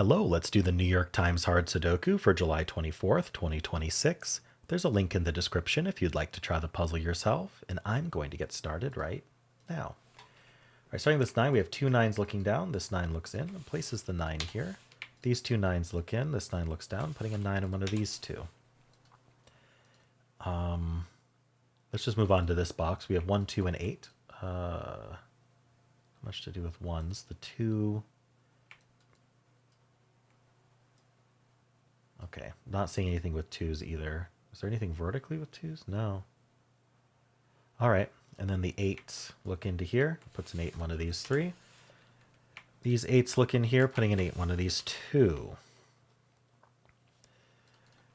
Hello, let's do the New York Times Hard Sudoku for July 24th, 2026. There's a link in the description if you'd like to try the puzzle yourself, and I'm going to get started right now. All right, starting with this 9, we have two 9s looking down. This 9 looks in and places the 9 here. These two 9s look in, this 9 looks down, putting a 9 in one of these two. Let's just move on to this box. We have 1, 2, and 8. Much to do with 1s. The 2... Okay, not seeing anything with 2s either. Is there anything vertically with 2s? No. All right, and then the 8s look into here. Puts an 8 in one of these 3. These 8s look in here, putting an 8 in one of these 2.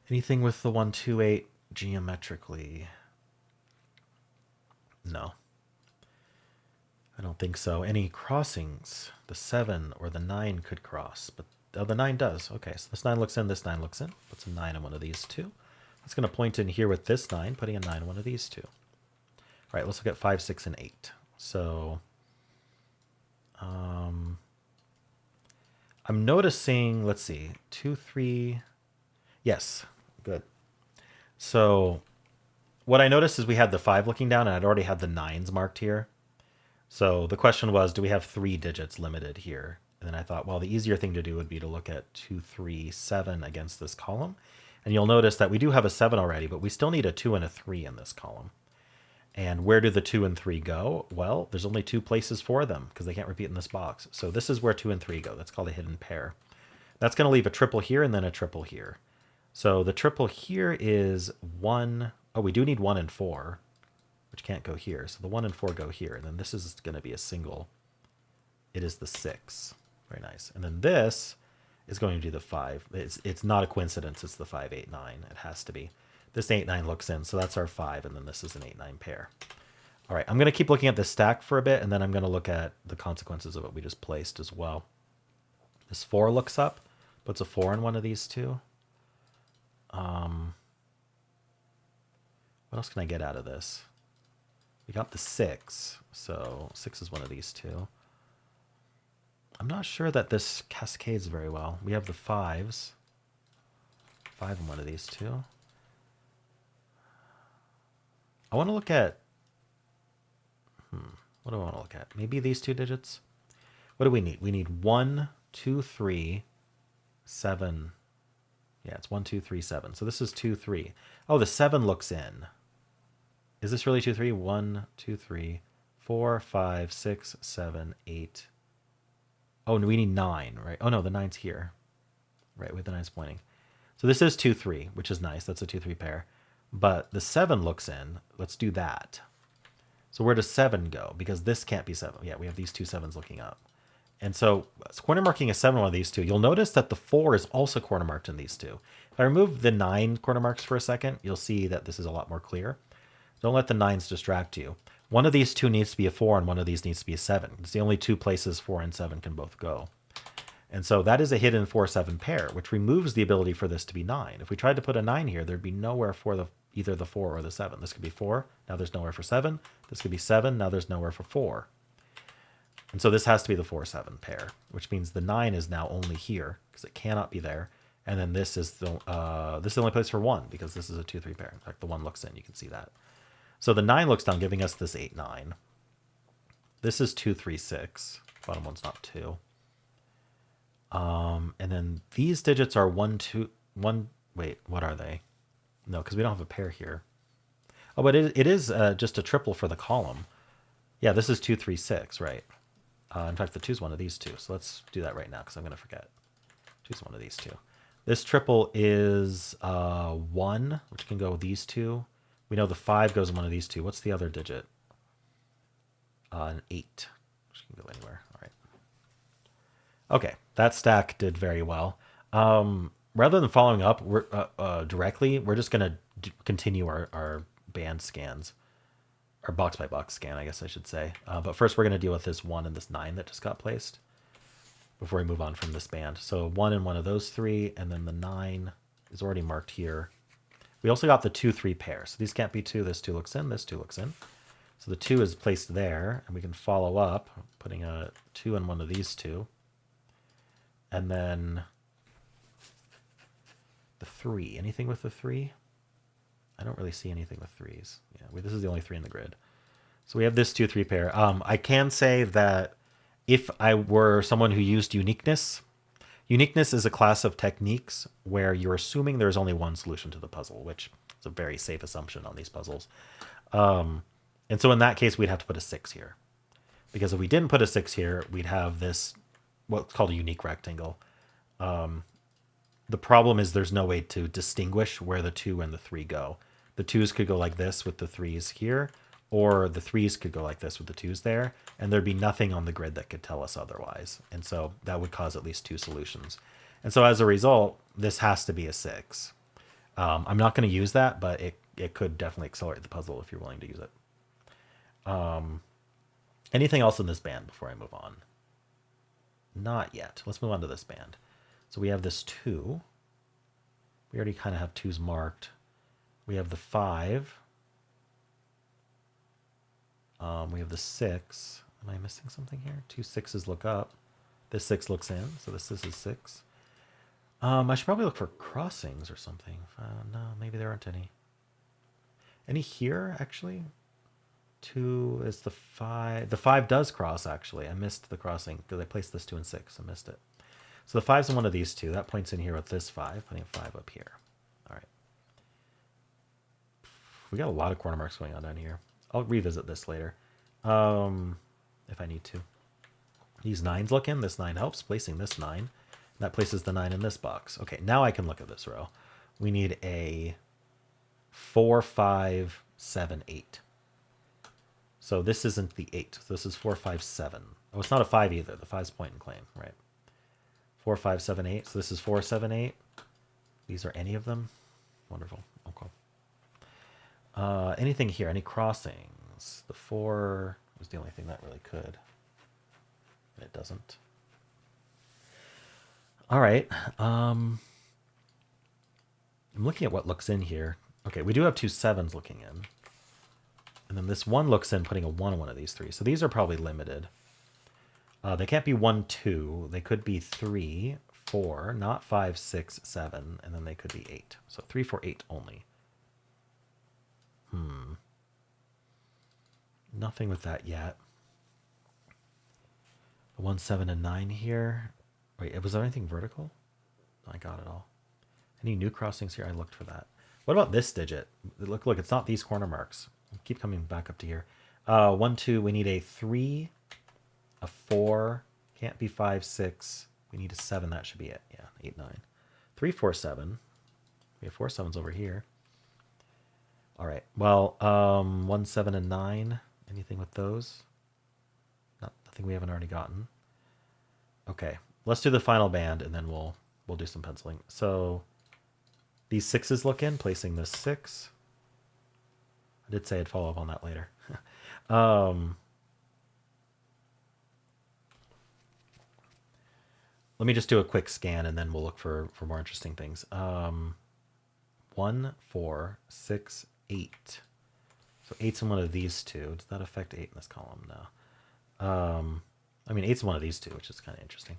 Anything with the 1, 2, 8 geometrically? No. I don't think so. Any crossings? The 7 or the 9 could cross, but oh, the 9 does. Okay, so this 9 looks in, this 9 looks in. Puts a 9 in one of these 2. It's going to point in here with this 9, putting a 9 in one of these 2. All right, let's look at 5, 6, and 8. So I'm noticing, let's see, 2, 3. Yes, good. So what I noticed is we had the 5 looking down, and I'd already had the 9s marked here. So the question was, do we have 3 digits limited here? And then I thought, well, the easier thing to do would be to look at 2, 3, 7 against this column. And you'll notice that we do have a 7 already, but we still need a 2 and a 3 in this column. And where do the 2 and 3 go? Well, there's only 2 places for them because they can't repeat in this box. So this is where 2 and 3 go. That's called a hidden pair. That's going to leave a triple here and then a triple here. So the triple here is 1. Oh, we do need 1 and 4, which can't go here. So the 1 and 4 go here. And then this is going to be a single. It is the 6. Very nice. And then this is going to do the 5. It's not a coincidence. It's the 5, 8, 9. It has to be. This 8, 9 looks in. So that's our 5. And then this is an 8, 9 pair. All right. I'm going to keep looking at this stack for a bit. And then I'm going to look at the consequences of what we just placed as well. This 4 looks up. Puts a 4 in one of these 2. What else can I get out of this? We got the 6. So 6 is one of these 2. I'm not sure that this cascades very well. We have the 5s. 5 in one of these 2. I want to look at... What do I want to look at? Maybe these 2 digits? What do we need? We need 1, 2, 3, 7. Yeah, it's 1, 2, 3, 7. So this is 2, 3. Oh, the 7 looks in. Is this really 2, 3? 1, 2, 3, 4, 5, 6, 7, 8. Oh, we need 9, right? Oh, no, the 9's here. Right, with the 9's pointing. So this is 2, 3, which is nice. That's a 2, 3 pair. But the 7 looks in. Let's do that. So where does 7 go? Because this can't be 7. Yeah, we have these 2 7s looking up. And so corner marking a 7 in one of these 2. You'll notice that the 4 is also corner marked in these 2. If I remove the 9 corner marks for a second, you'll see that this is a lot more clear. Don't let the 9s distract you. One of these 2 needs to be a 4 and one of these needs to be a 7. It's the only 2 places 4 and 7 can both go. And so that is a hidden 4-7 pair, which removes the ability for this to be 9. If we tried to put a 9 here, there'd be nowhere for either the 4 or the 7. This could be 4. Now there's nowhere for 7. This could be 7. Now there's nowhere for 4. And so this has to be the 4-7 pair, which means the 9 is now only here because it cannot be there. And then this is the only place for 1 because this is a 2-3 pair. In fact, the 1 looks in. You can see that. So the 9 looks down, giving us this 8, 9. This is 2, 3, 6. Bottom one's not 2. And then these digits are 1, 2, 1. Wait, what are they? No, because we don't have a pair here. Oh, but it is just a triple for the column. Yeah, this is 2, 3, 6, right? In fact, the 2 is one of these 2. So let's do that right now because I'm going to forget. 2 is one of these 2. This triple is 1, which can go with these 2. We know the 5 goes in one of these 2. What's the other digit? An 8, which can go anywhere. All right. Okay, that stack did very well. Rather than following up directly, we're just going to continue our band scans. Or box by box scan, I guess I should say. But first we're going to deal with this 1 and this 9 that just got placed before we move on from this band. So 1 in one of those 3, and then the 9 is already marked here. We also got the 2, 3 pair. So these can't be 2. This 2 looks in. This 2 looks in. So the 2 is placed there, and we can follow up, putting a 2 in one of these 2. And then The 3. Anything with the 3? I don't really see anything with 3s. Yeah, this is the only 3 in the grid. So we have this 2, 3 pair. I can say that if I were someone who used uniqueness, uniqueness is a class of techniques where you're assuming there's only one solution to the puzzle, which is a very safe assumption on these puzzles. And so in that case, we'd have to put a 6 here. Because if we didn't put a 6 here, we'd have this, what's called a unique rectangle. The problem is there's no way to distinguish where the 2 and the 3 go. The 2s could go like this with the 3s here, or the 3s could go like this with the 2s there, and there'd be nothing on the grid that could tell us otherwise. And so that would cause at least 2 solutions. And so as a result, this has to be a 6. I'm not going to use that, but it could definitely accelerate the puzzle if you're willing to use it. Anything else in this band before I move on? Not yet. Let's move on to this band. So we have this 2. We already kind of have 2s marked. We have the 5. We have the 6. Am I missing something here? 2 6s look up. This 6 looks in, so this is 6. I should probably look for crossings or something. No, maybe there aren't any. Any here, actually? 2 is the 5. The 5 does cross, actually. I missed the crossing because I placed this 2 and 6. I missed it. So the 5's in one of these 2. That points in here with this 5, putting a 5 up here. All right. We got a lot of corner marks going on down here. I'll revisit this later if I need to. These 9s look in. This 9 helps, placing this 9. That places the 9 in this box. Okay, now I can look at this row. We need a 4, 5, 7, 8. So this isn't the 8. This is 4, 5, 7. Oh, it's not a 5 either. The 5's point and claim, right? 4, 5, 7, 8. So this is 4, 7, 8. These are any of them? Wonderful. Okay. Anything here? Any crossings? The 4 was the only thing that really could. It doesn't. All right. I'm looking at what looks in here. Okay, we do have 2 7s looking in. And then this 1 looks in, putting a 1 on one of these 3. So these are probably limited. They can't be 1, 2. They could be 3, 4, not 5, 6, 7, and then they could be 8. So 3, 4, 8 only. Nothing with that yet. 1, 7, and 9 here. Wait, was there anything vertical? I got it all. Any new crossings here? I looked for that. What about this digit? Look, it's not these corner marks. Keep coming back up to here. 1, 2, we need a 3, a 4, can't be 5, 6. We need a 7, that should be it. Yeah, 8, 9. 3, 4, 7. We have 4 7s over here. All right, well, 1, 7, and 9. Anything with those? Nothing we haven't already gotten. Okay, let's do the final band, and then we'll do some penciling. So these 6s look in, placing this 6. I did say I'd follow up on that later. Let me just do a quick scan, and then we'll look for more interesting things. 1, 4, 6, 8. So 8's in one of these 2. Does that affect 8 in this column? No. I mean, 8's in one of these 2, which is kind of interesting.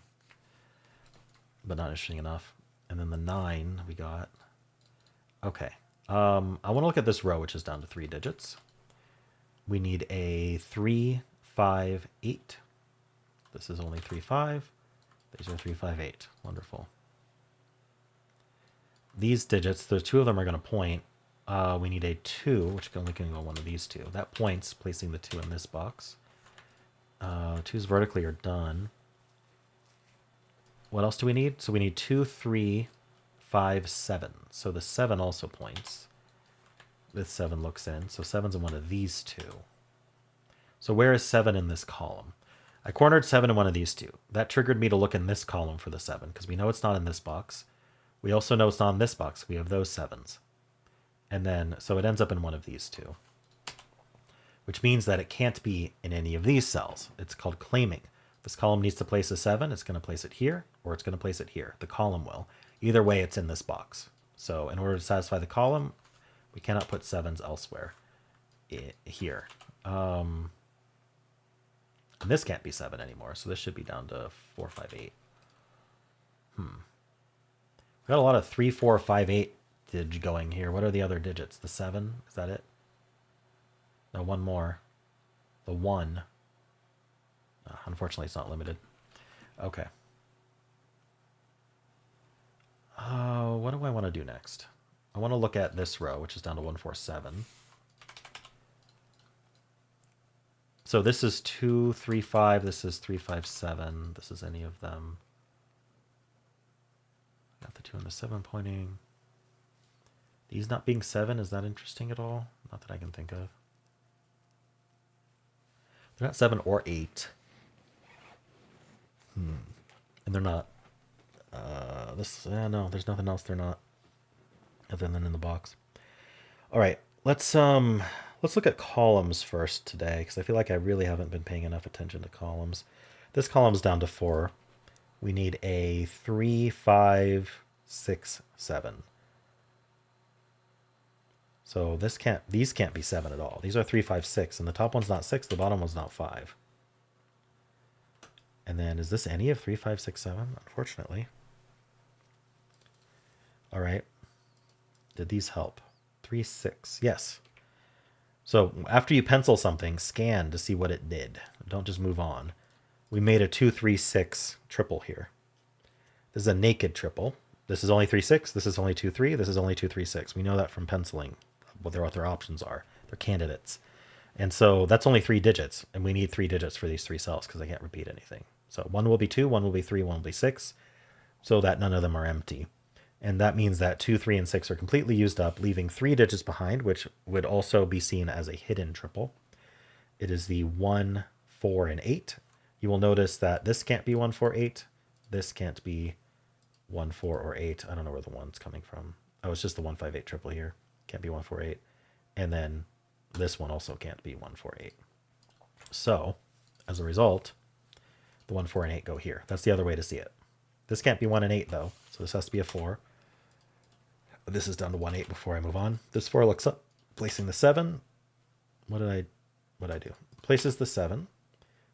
But not interesting enough. And then the 9 we got. Okay. I want to look at this row, which is down to 3 digits. We need a 3, 5, 8. This is only 3, 5. These are 3, 5, 8. Wonderful. These digits, the 2 of them are going to point. We need a 2, which only can go one of these 2. That points, placing the 2 in this box. 2's vertically are done. What else do we need? So we need 2, 3, 5, 7. So the 7 also points. This 7 looks in. So 7's in one of these 2. So where is 7 in this column? I cornered 7 in one of these 2. That triggered me to look in this column for the 7, because we know it's not in this box. We also know it's not in this box. We have those 7s. And then, so it ends up in one of these 2. Which means that it can't be in any of these cells. It's called claiming. This column needs to place a 7. It's going to place it here, or it's going to place it here. The column will. Either way, it's in this box. So in order to satisfy the column, we cannot put 7s elsewhere here. And this can't be 7 anymore, so this should be down to 4, 5, 8. Got a lot of 3, 4, 5, 8 going here. What are the other digits? The 7? Is that it? No, one more. The 1. Unfortunately, it's not limited. Okay. What do I want to do next? I want to look at this row, which is down to 147. So this is 2, 3, 5. This is 3, 5, 7. This is any of them. Got the 2 and the 7 pointing. These not being 7, is that interesting at all? Not that I can think of. They're not 7 or 8. And they're not. No, there's nothing else they're not, other than in the box. All right, let's look at columns first today, because I feel like I really haven't been paying enough attention to columns. This column's down to 4. We need a 3, 5, 6, 7. So these can't be 7 at all. These are 3, 5, 6, and the top one's not 6, the bottom one's not 5. And then is this any of 3, 5, 6, 7? Unfortunately. All right. Did these help? 3, 6. Yes. So after you pencil something, scan to see what it did. Don't just move on. We made a 2, 3, 6 triple here. This is a naked triple. This is only 3, 6. This is only 2, 3. This is only 2, 3, 6. We know that from penciling, what their options are. They're candidates. And so that's only 3 digits, and we need 3 digits for these 3 cells because I can't repeat anything. So 1 will be 2, 1 will be 3, 1 will be 6, so that none of them are empty. And that means that 2, 3, and 6 are completely used up, leaving 3 digits behind, which would also be seen as a hidden triple. It is the 1, 4, and 8. You will notice that this can't be 1, 4, 8. This can't be 1, 4, or 8. I don't know where the 1's coming from. Oh, it's just the 1, 5, 8 triple here. Can't be 1, 4, 8. And then this one also can't be 1, 4, 8. So, as a result, the 1, 4, and 8 go here. That's the other way to see it. This can't be 1 and 8, though, so this has to be a 4. This is down to 1, 8 before I move on. This 4 looks up, placing the 7. What did I do? Places the 7,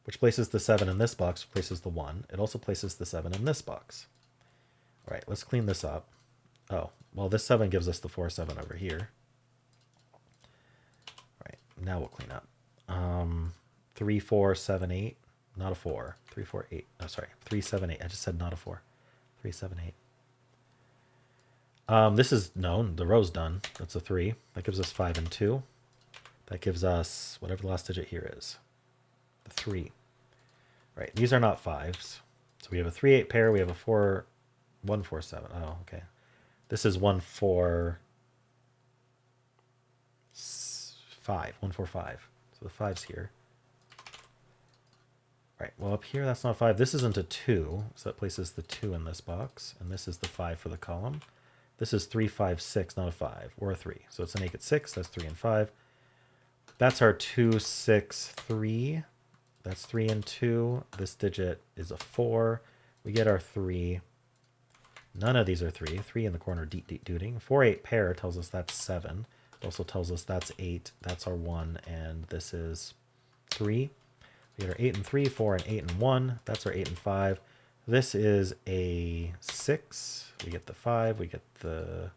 which places the 7 in this box, places the 1. It also places the 7 in this box. All right, let's clean this up. Oh, well, this 7 gives us the 4, 7 over here. All right, now we'll clean up. 3, 4, 7, 8. Not a 4. 3, 4, 8. Oh, sorry. 3, 7, 8. I just said not a 4. 3, 7, 8. This is known. The row's done. That's a 3. That gives us 5 and 2. That gives us whatever the last digit here is. The 3. Right. These are not 5s. So we have a 3, 8 pair. We have a 4, 1, 4, 7. Oh, okay. This is 1, 4, 5. 1, 4, 5. So the 5's here. Right, well up here that's not 5. This isn't a 2, so that places the 2 in this box, and this is the 5 for the column. This is 3, 5, 6, not a 5, or a 3. So it's a naked 6, that's 3 and 5. That's our 2, 6, 3. That's 3 and 2. This digit is a 4. We get our 3. None of these are 3. 3 in the corner, dooting. 4, 8 pair tells us that's 7. It also tells us that's 8. That's our 1, and this is 3. We get our 8 and 3, 4 and 8 and 1. That's our 8 and 5. This is a 6. We get the 5. We get the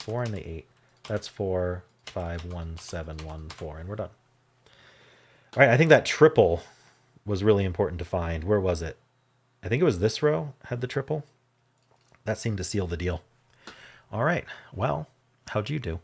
4 and the 8. That's 4, 5, 1, 7, 1, 4, and we're done. All right, I think that triple was really important to find. Where was it? I think it was this row had the triple. That seemed to seal the deal. All right, well, how'd you do?